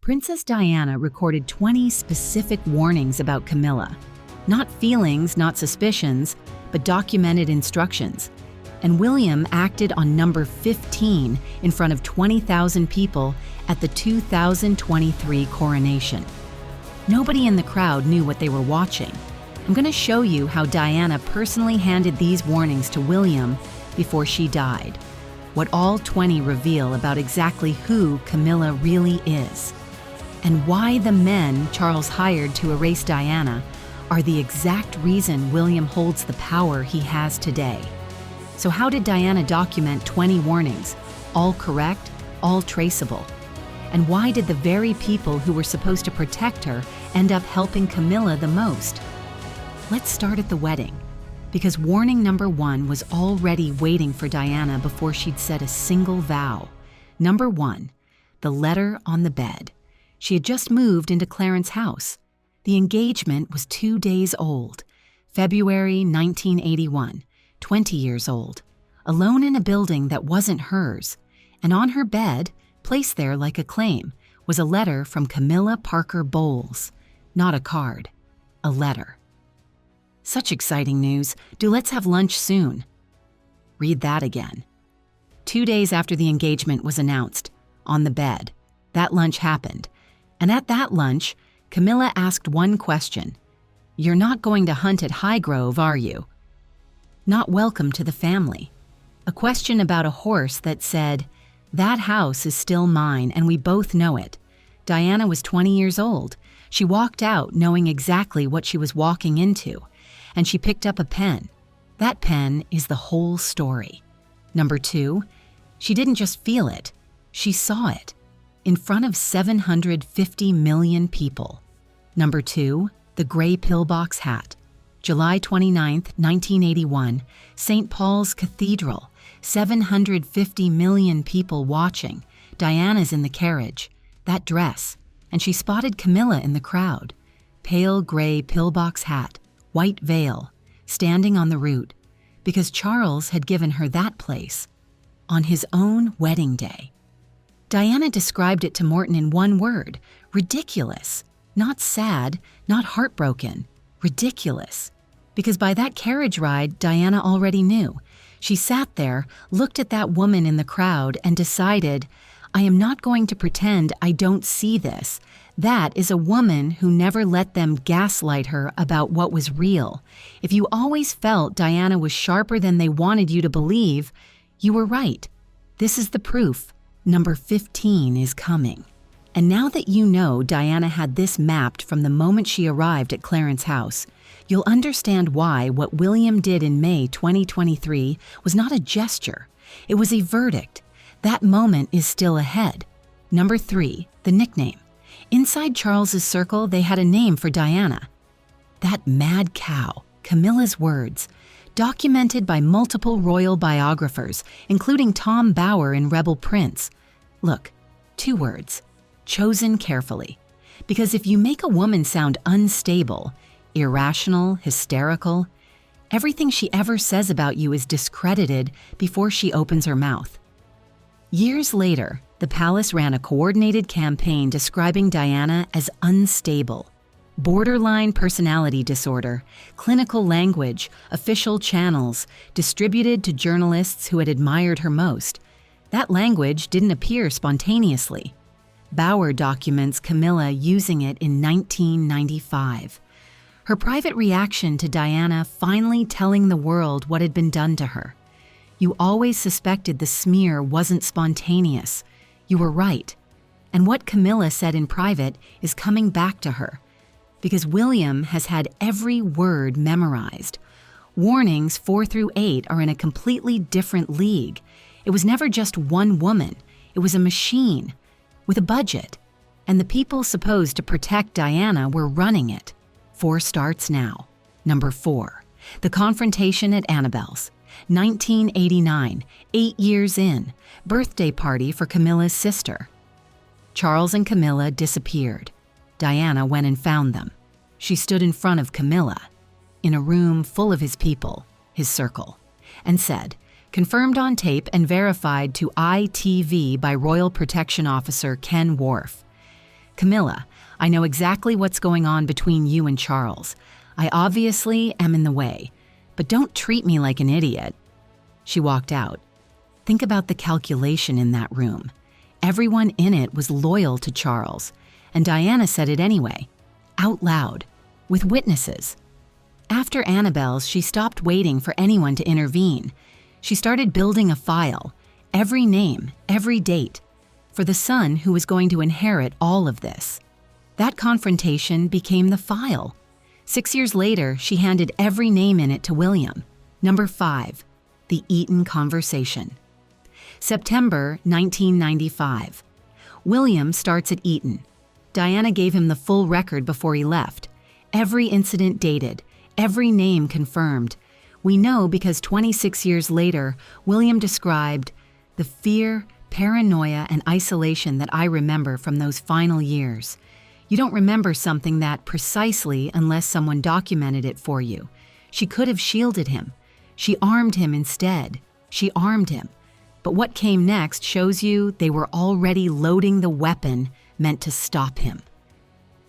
Princess Diana recorded 20 specific warnings about Camilla. Not feelings, not suspicions, but documented instructions. And William acted on number 15 in front of 20,000 people at the 2023 Coronation. Nobody in the crowd knew what they were watching. I'm going to show you how Diana personally handed these warnings to William before she died. What all 20 reveal about exactly who Camilla really is. And why the men Charles hired to erase Diana are the exact reason William holds the power he has today. So how did Diana document 20 warnings, all correct, all traceable? And why did the very people who were supposed to protect her end up helping Camilla the most? Let's start at the wedding, because warning number 1 was already waiting for Diana before she'd said a single vow. Number 1, the letter on the bed. She had just moved into Clarence's house. The engagement was 2 days old, February 1981, 20 years old, alone in a building that wasn't hers. And on her bed, placed there like a claim, was a letter from Camilla Parker Bowles. Not a card, a letter. Such exciting news. Let's have lunch soon. Read that again. 2 days after the engagement was announced, on the bed, that lunch happened. And at that lunch, Camilla asked one question. "You're not going to hunt at Highgrove, are you?" Not welcome to the family. A question about a horse that said, "That house is still mine and we both know it." Diana was 20 years old. She walked out knowing exactly what she was walking into. And she picked up a pen. That pen is the whole story. Number 2, she didn't just feel it, she saw it. In front of 750 million people. Number 2, the gray pillbox hat. July 29, 1981, St. Paul's Cathedral. 750 million people watching. Diana's in the carriage. That dress. And she spotted Camilla in the crowd. Pale gray pillbox hat, white veil, standing on the route. Because Charles had given her that place. On his own wedding day. Diana described it to Morton in one word, ridiculous. Not sad, not heartbroken, ridiculous. Because by that carriage ride, Diana already knew. She sat there, looked at that woman in the crowd, and decided, I am not going to pretend I don't see this. That is a woman who never let them gaslight her about what was real. If you always felt Diana was sharper than they wanted you to believe, you were right. This is the proof. Number 15 is coming. And now that you know Diana had this mapped from the moment she arrived at Clarence's house, you'll understand why what William did in May 2023 was not a gesture. It was a verdict. That moment is still ahead. Number 3, the nickname. Inside Charles's circle, they had a name for Diana. That mad cow, Camilla's words, documented by multiple royal biographers, including Tom Bower in Rebel Prince. Look, 2 words, chosen carefully. Because if you make a woman sound unstable, irrational, hysterical, everything she ever says about you is discredited before she opens her mouth. Years later, the palace ran a coordinated campaign describing Diana as unstable. Borderline personality disorder, clinical language, official channels, distributed to journalists who had admired her most. That language didn't appear spontaneously. Bower documents Camilla using it in 1995. Her private reaction to Diana finally telling the world what had been done to her. You always suspected the smear wasn't spontaneous. You were right. And what Camilla said in private is coming back to her. Because William has had every word memorized. Warnings 4 through 8 are in a completely different league. It was never just one woman. It was a machine with a budget. And the people supposed to protect Diana were running it. 4 starts now. Number 4, the confrontation at Annabelle's. 1989, 8 years in, birthday party for Camilla's sister. Charles and Camilla disappeared. Diana went and found them. She stood in front of Camilla, in a room full of his people, his circle, and said, confirmed on tape and verified to ITV by Royal Protection Officer Ken Wharf. Camilla, I know exactly what's going on between you and Charles. I obviously am in the way, but don't treat me like an idiot." She walked out. Think about the calculation in that room. Everyone in it was loyal to Charles, and Diana said it anyway, out loud, with witnesses. After Annabelle's, she stopped waiting for anyone to intervene. She started building a file, every name, every date, for the son who was going to inherit all of this. That confrontation became the file. 6 years later, she handed every name in it to William. Number 5, the Eton conversation. September 1995. William starts at Eton. Diana gave him the full record before he left. Every incident dated, every name confirmed. We know because 26 years later, William described the fear, paranoia, and isolation that I remember from those final years. You don't remember something that precisely unless someone documented it for you. She could have shielded him. She armed him instead. She armed him. But what came next shows you they were already loading the weapon meant to stop him.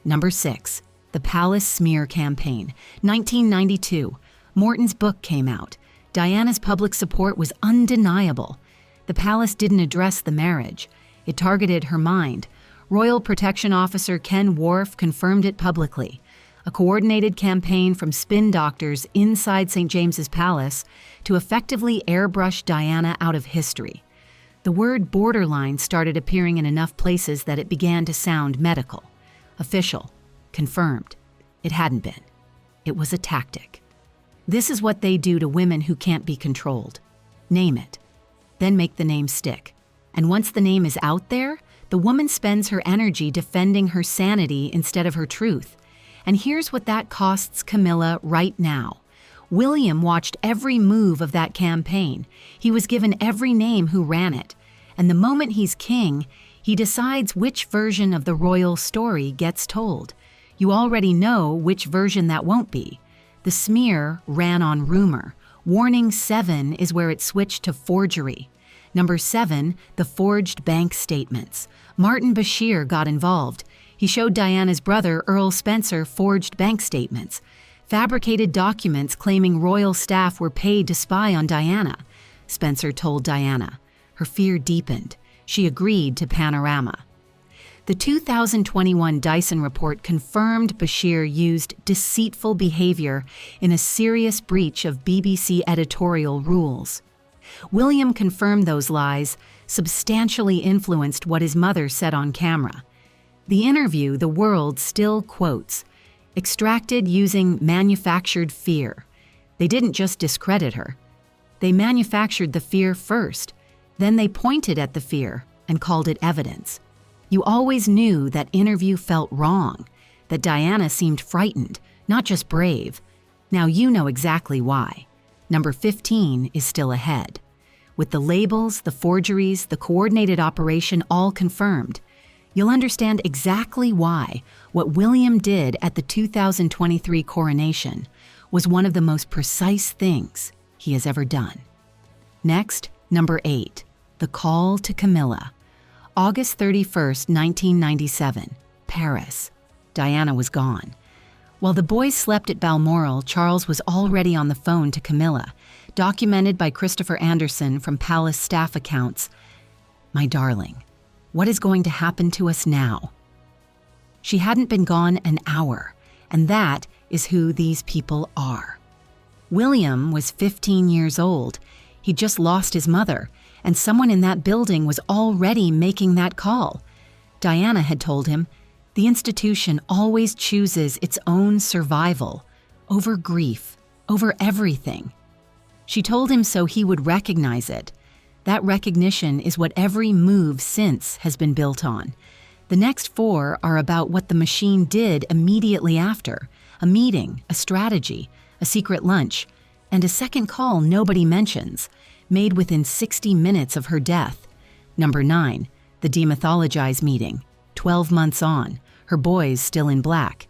Number 6, the Palace Smear Campaign, 1992. Morton's book came out. Diana's public support was undeniable. The palace didn't address the marriage. It targeted her mind. Royal Protection Officer Ken Wharf confirmed it publicly. A coordinated campaign from spin doctors inside St. James's Palace to effectively airbrush Diana out of history. The word borderline started appearing in enough places that it began to sound medical, official, confirmed. It hadn't been. It was a tactic. This is what they do to women who can't be controlled. Name it, then make the name stick. And once the name is out there, the woman spends her energy defending her sanity instead of her truth. And here's what that costs Camilla right now. William watched every move of that campaign. He was given every name who ran it. And the moment he's king, he decides which version of the royal story gets told. You already know which version that won't be. The smear ran on rumor. Warning 7 is where it switched to forgery. Number 7, the forged bank statements. Martin Bashir got involved. He showed Diana's brother, Earl Spencer, forged bank statements, fabricated documents claiming royal staff were paid to spy on Diana. Spencer told Diana. Her fear deepened. She agreed to Panorama. The 2021 Dyson report confirmed Bashir used deceitful behavior in a serious breach of BBC editorial rules. William confirmed those lies substantially influenced what his mother said on camera. The interview the world still quotes, extracted using manufactured fear. They didn't just discredit her. They manufactured the fear first. Then they pointed at the fear and called it evidence. You always knew that interview felt wrong, that Diana seemed frightened, not just brave. Now you know exactly why. Number 15 is still ahead. With the labels, the forgeries, the coordinated operation all confirmed, you'll understand exactly why what William did at the 2023 coronation was one of the most precise things he has ever done. Next, number 8, the call to Camilla. August 31st, 1997, Paris. Diana was gone. While the boys slept at Balmoral, Charles was already on the phone to Camilla, documented by Christopher Anderson from Palace staff accounts. "My darling, what is going to happen to us now?" She hadn't been gone an hour, and that is who these people are. William was 15 years old. He'd just lost his mother, and someone in that building was already making that call. Diana had told him, the institution always chooses its own survival over grief, over everything. She told him so he would recognize it. That recognition is what every move since has been built on. The next 4 are about what the machine did immediately after: a meeting, a strategy, a secret lunch, and a second call nobody mentions, made within 60 minutes of her death. Number 9, the demythologize meeting, 12 months on, her boys still in black.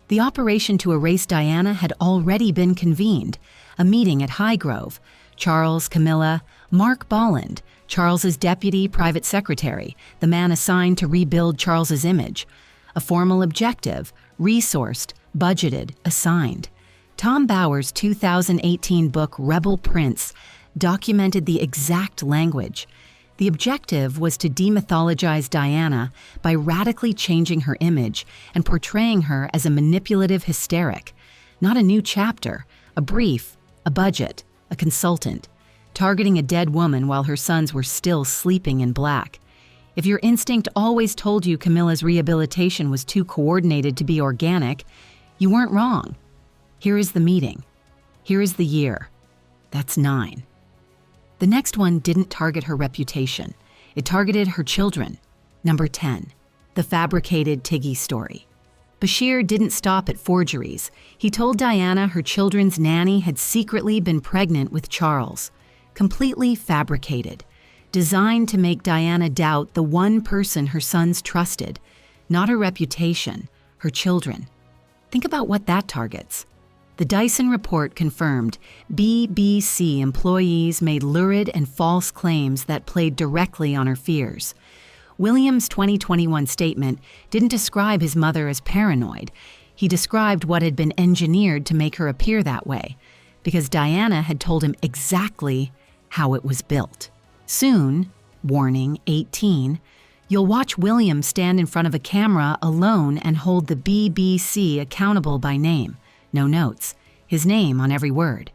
The operation to erase Diana had already been convened, a meeting at Highgrove. Charles, Camilla, Mark Bolland, Charles's deputy private secretary, the man assigned to rebuild Charles's image. A formal objective, resourced, budgeted, assigned. Tom Bauer's 2018 book Rebel Prince documented the exact language. The objective was to demythologize Diana by radically changing her image and portraying her as a manipulative hysteric. Not a new chapter, a brief, a budget, a consultant, targeting a dead woman while her sons were still sleeping in black. If your instinct always told you Camilla's rehabilitation was too coordinated to be organic, you weren't wrong. Here is the meeting. Here is the year. That's 9. The next one didn't target her reputation. It targeted her children. Number 10, the fabricated Tiggy story. Bashir didn't stop at forgeries. He told Diana her children's nanny had secretly been pregnant with Charles. Completely fabricated. Designed to make Diana doubt the one person her sons trusted. Not her reputation, her children. Think about what that targets. The Dyson report confirmed BBC employees made lurid and false claims that played directly on her fears. William's 2021 statement didn't describe his mother as paranoid. He described what had been engineered to make her appear that way, because Diana had told him exactly how it was built. Soon, warning 18, you'll watch William stand in front of a camera alone and hold the BBC accountable by name. No notes. His name on every word.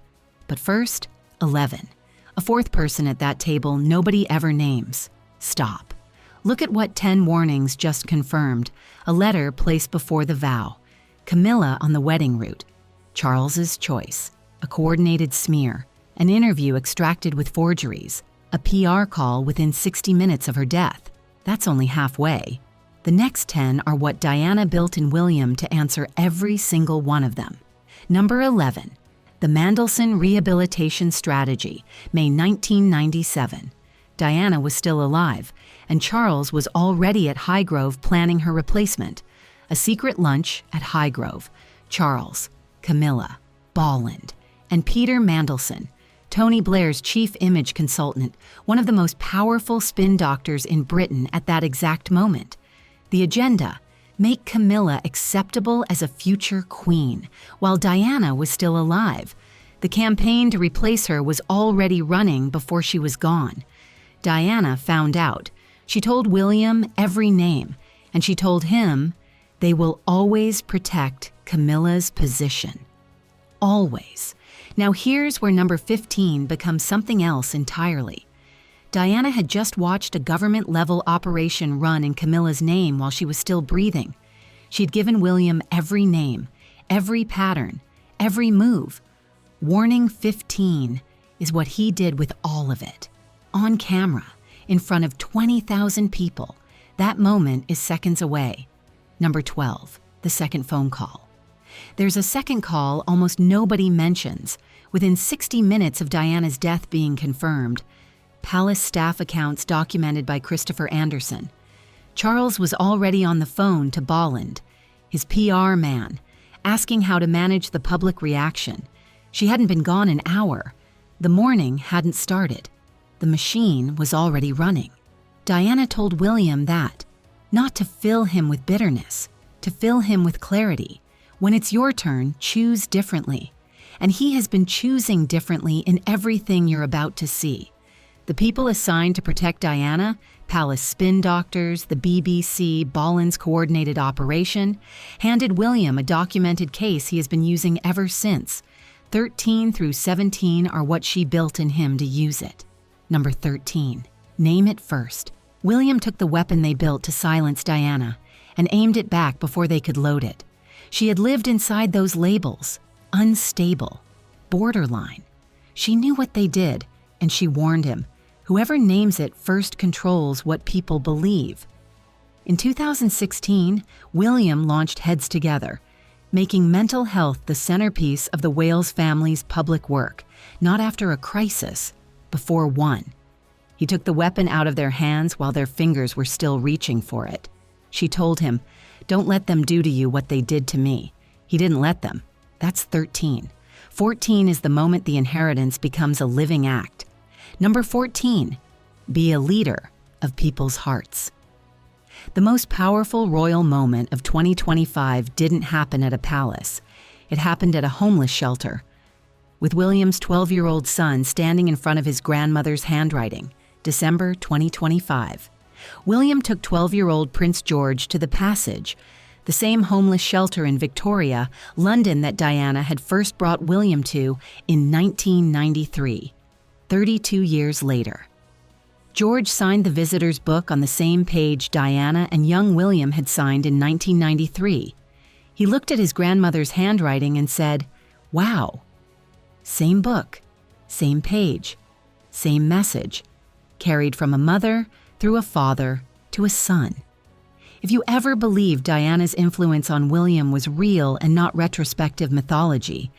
But first, 11. A fourth person at that table nobody ever names. Stop. Look at what 10 warnings just confirmed. A letter placed before the vow. Camilla on the wedding route. Charles's choice. A coordinated smear. An interview extracted with forgeries. A PR call within 60 minutes of her death. That's only halfway. The next 10 are what Diana built in William to answer every single one of them. Number 11, the Mandelson Rehabilitation Strategy, May 1997. Diana was still alive, and Charles was already at Highgrove planning her replacement. A secret lunch at Highgrove. Charles, Camilla, Bolland, and Peter Mandelson, Tony Blair's chief image consultant, one of the most powerful spin doctors in Britain at that exact moment. The agenda: make Camilla acceptable as a future queen, while Diana was still alive. The campaign to replace her was already running before she was gone. Diana found out. She told William every name, and she told him they will always protect Camilla's position. Always. Now here's where number 15 becomes something else entirely. Diana had just watched a government-level operation run in Camilla's name while she was still breathing. She'd given William every name, every pattern, every move. Warning 15 is what he did with all of it. On camera, in front of 20,000 people. That moment is seconds away. Number 12, the second phone call. There's a second call almost nobody mentions. Within 60 minutes of Diana's death being confirmed, Palace staff accounts documented by Christopher Anderson. Charles was already on the phone to Bolland, his PR man, asking how to manage the public reaction. She hadn't been gone an hour. The morning hadn't started. The machine was already running. Diana told William that, not to fill him with bitterness, to fill him with clarity. When it's your turn, choose differently. And he has been choosing differently in everything you're about to see. The people assigned to protect Diana, Palace spin doctors, the BBC, Bolland's coordinated operation, handed William a documented case he has been using ever since. 13 through 17 are what she built in him to use it. Number 13, name it first. William took the weapon they built to silence Diana and aimed it back before they could load it. She had lived inside those labels, unstable, borderline. She knew what they did, and she warned him. Whoever names it first controls what people believe. In 2016, William launched Heads Together, making mental health the centerpiece of the Wales family's public work, not after a crisis, before one. He took the weapon out of their hands while their fingers were still reaching for it. She told him, "Don't let them do to you what they did to me." He didn't let them. That's 13. 14 is the moment the inheritance becomes a living act. Number 14, be a leader of people's hearts. The most powerful royal moment of 2025 didn't happen at a palace. It happened at a homeless shelter, with William's 12-year-old son standing in front of his grandmother's handwriting, December 2025. William took 12-year-old Prince George to the Passage, the same homeless shelter in Victoria, London that Diana had first brought William to in 1993, 32 years later. George signed the visitor's book on the same page Diana and young William had signed in 1993. He looked at his grandmother's handwriting and said, "Wow." Same book, same page, same message, carried from a mother through a father to a son. If you ever believed Diana's influence on William was real and not retrospective mythology,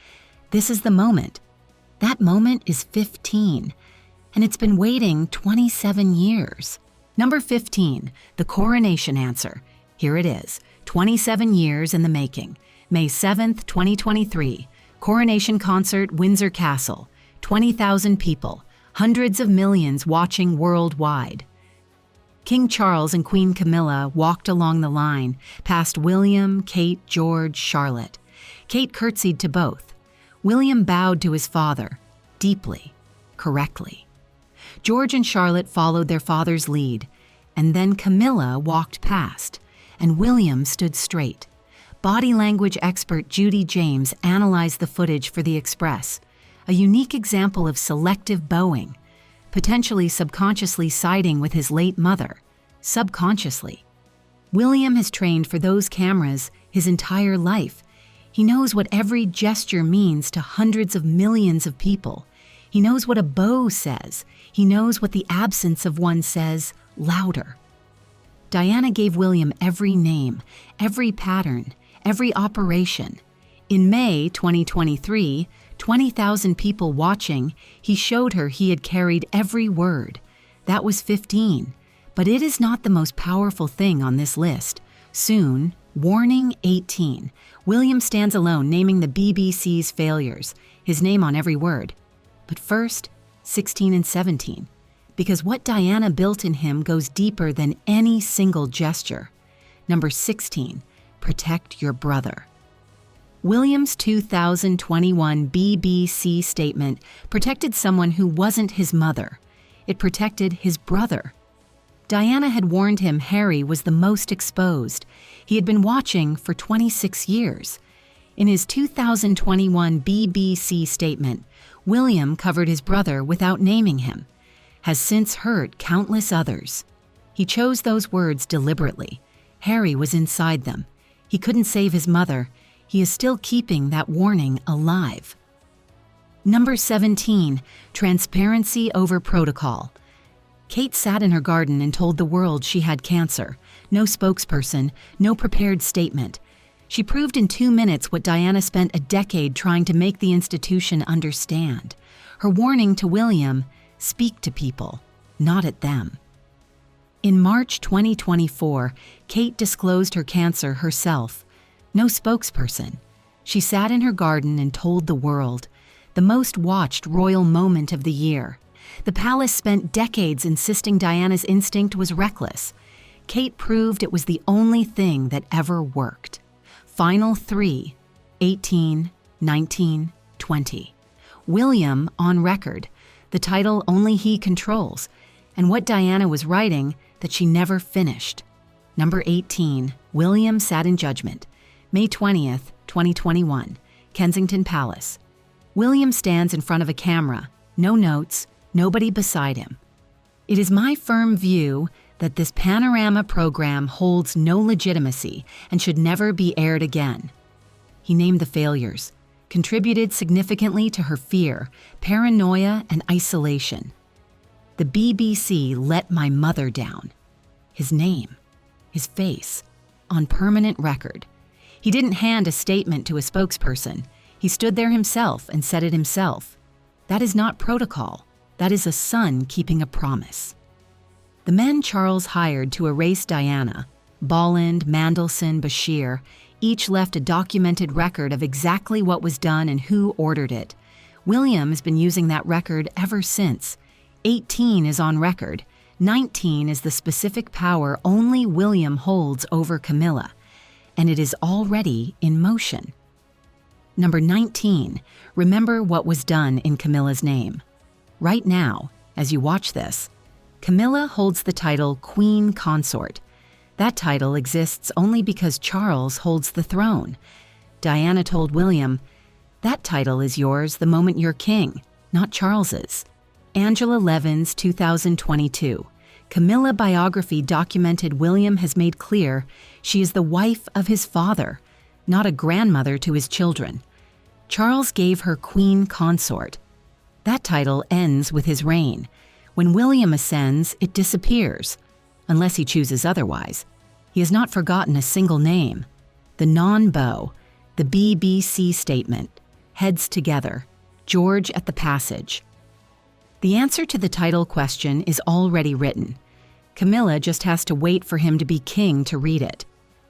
this is the moment. That moment is 15, and it's been waiting 27 years. Number 15, the coronation answer. Here it is, 27 years in the making. May 7th, 2023, coronation concert, Windsor Castle. 20,000 people, hundreds of millions watching worldwide. King Charles and Queen Camilla walked along the line, past William, Kate, George, Charlotte. Kate curtsied to both. William bowed to his father, deeply, correctly. George and Charlotte followed their father's lead, and then Camilla walked past, and William stood straight. Body language expert Judy James analyzed the footage for The Express, a unique example of selective bowing, potentially subconsciously siding with his late mother, subconsciously. William has trained for those cameras his entire life. He knows what every gesture means to hundreds of millions of people. He knows what a bow says. He knows what the absence of one says louder. Diana gave William every name, every pattern, every operation. In May 2023, 20,000 people watching, he showed her he had carried every word. That was 15. But it is not the most powerful thing on this list. Soon, warning 18. William stands alone naming the BBC's failures, his name on every word. But first, 16 and 17. Because what Diana built in him goes deeper than any single gesture. Number 16, protect your brother. William's 2021 BBC statement protected someone who wasn't his mother. It protected his brother. Diana had warned him Harry was the most exposed. He had been watching for 26 years. In his 2021 BBC statement, William covered his brother without naming him, has since hurt countless others. He chose those words deliberately. Harry was inside them. He couldn't save his mother. He is still keeping that warning alive. Number 17, transparency over protocol. Kate sat in her garden and told the world she had cancer. No spokesperson, no prepared statement. She proved in 2 minutes what Diana spent a decade trying to make the institution understand. Her warning to William, speak to people, not at them. In March 2024, Kate disclosed her cancer herself. No spokesperson. She sat in her garden and told the world. The most watched royal moment of the year. The palace spent decades insisting Diana's instinct was reckless. Kate proved it was the only thing that ever worked. Final 3, 18, 19, 20. William on record. The title only he controls. And what Diana was writing that she never finished. Number 18, William sat in judgment. May 20th, 2021, Kensington Palace. William stands in front of a camera, no notes, nobody beside him. It is my firm view that this panorama program holds no legitimacy and should never be aired again. He named the failures, contributed significantly to her fear, paranoia, and isolation. The BBC let my mother down. His name, his face, on permanent record. He didn't hand a statement to a spokesperson. He stood there himself and said it himself. That is not protocol. That is a son keeping a promise. The men Charles hired to erase Diana, Bolland, Mandelson, Bashir, each left a documented record of exactly what was done and who ordered it. William has been using that record ever since. 18 is on record. 19 is the specific power only William holds over Camilla, and it is already in motion. Number 19, remember what was done in Camilla's name. Right now, as you watch this, Camilla holds the title Queen Consort. That title exists only because Charles holds the throne. Diana told William, "That title is yours the moment you're king, not Charles's." Angela Levin's 2022 Camilla biography documented William has made clear she is the wife of his father, not a grandmother to his children. Charles gave her Queen Consort. That title ends with his reign. When William ascends, it disappears, unless he chooses otherwise. He has not forgotten a single name. The non-bow, the BBC statement, heads together, George at the passage. The answer to the title question is already written. Camilla just has to wait for him to be king to read it.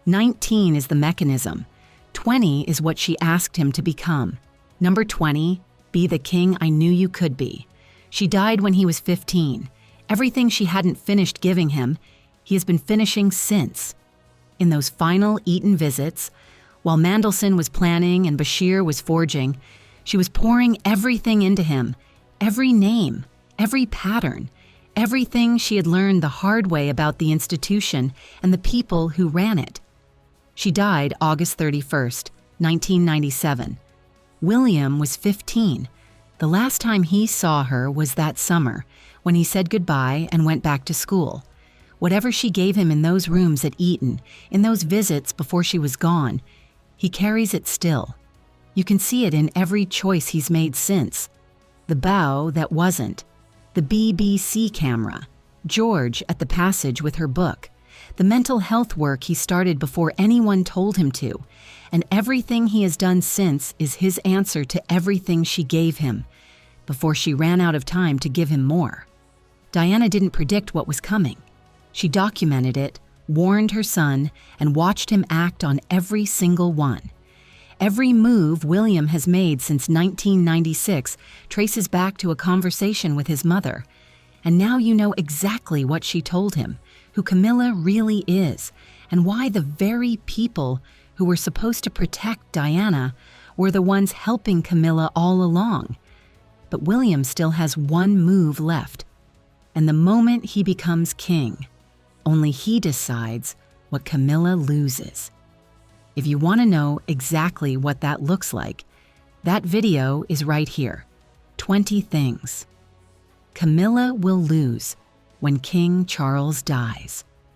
19 is the mechanism. 20 is what she asked him to become. Number 20, be the king I knew you could be. She died when he was 15. Everything she hadn't finished giving him, he has been finishing since. In those final Eton visits, while Mandelson was planning and Bashir was forging, she was pouring everything into him, every name, every pattern, everything she had learned the hard way about the institution and the people who ran it. She died August 31st, 1997. William was 15. The last time he saw her was that summer, when he said goodbye and went back to school. Whatever she gave him in those rooms at Eton, in those visits before she was gone, he carries it still. You can see it in every choice he's made since. The bow that wasn't, the BBC camera, George at the passage with her book, the mental health work he started before anyone told him to, and everything he has done since is his answer to everything she gave him, before she ran out of time to give him more. Diana didn't predict what was coming. She documented it, warned her son, and watched him act on every single one. Every move William has made since 1996 traces back to a conversation with his mother. And now you know exactly what she told him, who Camilla really is, and why the very people who were supposed to protect Diana were the ones helping Camilla all along. But William still has one move left. And the moment he becomes king, only he decides what Camilla loses. If you want to know exactly what that looks like, that video is right here. 20 things Camilla will lose when King Charles dies.